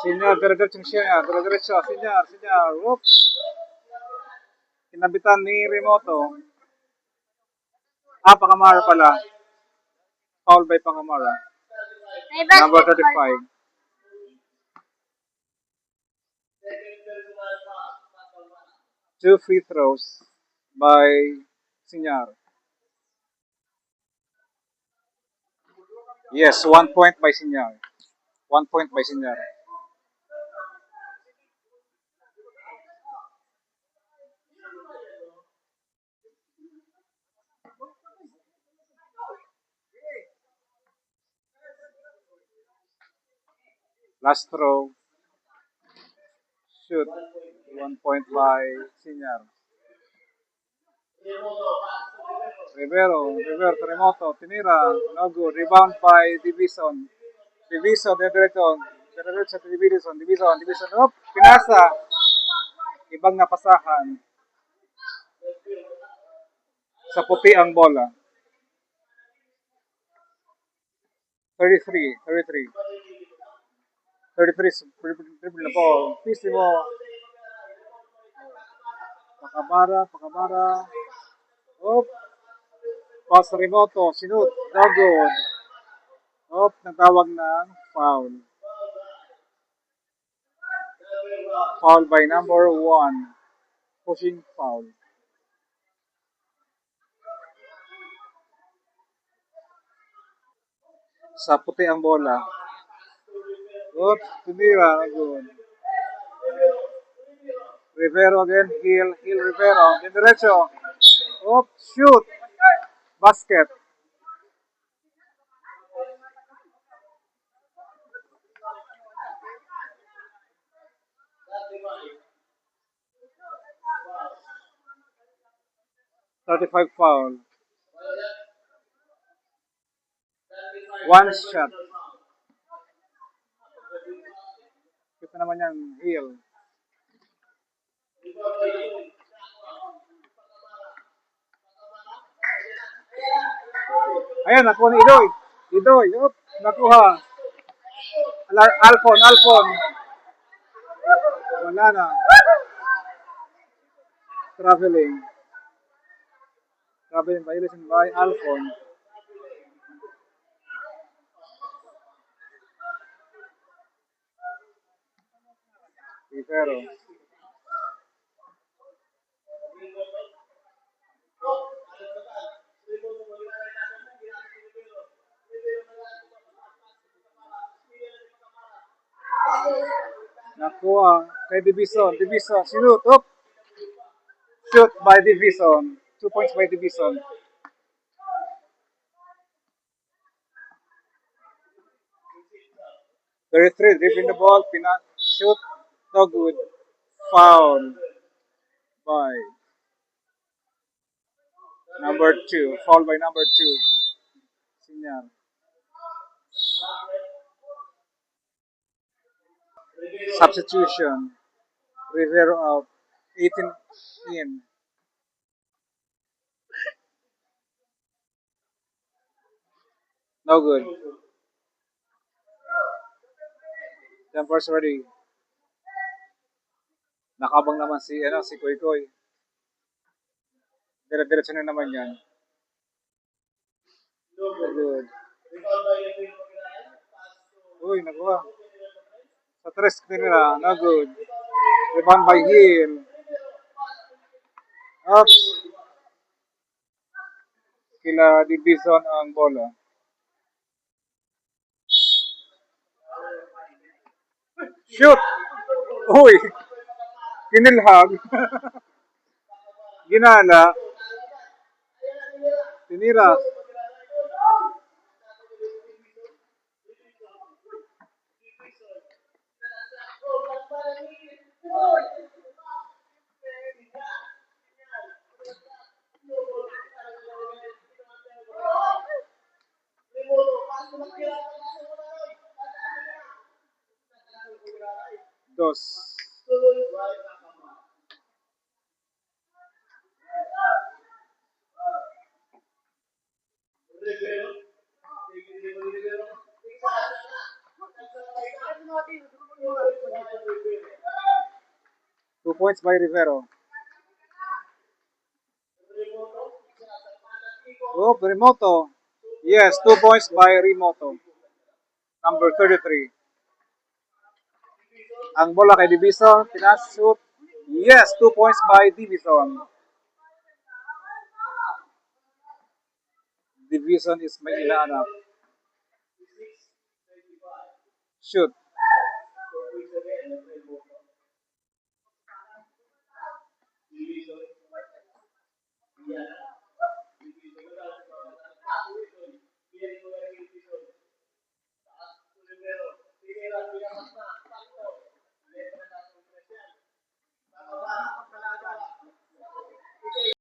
Senior, dire-diretso siya. Dire-diretso. Senior. Whoops. Kinabitan ni Remoto. Pangamara pala. Foul by Pangamara. Number 35. Two free throws by Senior. Yes, 1 point by Senior. 1 point by Senior. Last throw. Shoot. 1 point by Senior. Rivero, Terremoto, tinira, no good. Rebound by Division. Division, diretso to Division. Pinasa. Ibang napasahan. Sa puti ang bola. 33. 33 dribble na ball. Pissimo. Pakabara. Pass Remoto, sinut. No good. Nagtawag ng foul. Foul by number 1. Pushing foul. Sa puti ang bola. Tumira. Good. Rivero again. Hill Rivero. Diretso. Shoot. Basket. .35 foul. One shot. Kita naman yan, Hill. Ayan, nakuha ni Idoy. Nakuha. Alfon. Wala na. Traveling violation by Alfon. Rivero. Nakuha kay Division. Sinut. Shoot by Division. 2 points by Division. .33 dribbling the ball. Shoot. No good. Foul by number 2. Foul by number 2. Senior. Substitution. Rivero out. 18 in. No good. Jumpers ready. Nakabang naman si Koy. Dire-diretso na naman yan. No good. Uy, nakuha. Sa tres nila, no good. Rebound by Hill. Kila Division ang bola. Shoot! Uy! Kinilhag. Ginala. Tinira. Dos. 2 points by Rivero. Oh, Remoto. Yes, 2 points by Remoto. Number 33. Ang bola kay Divison. Pinashoot. Yes, 2 points by Divison. Division is may inaanak. Shoot.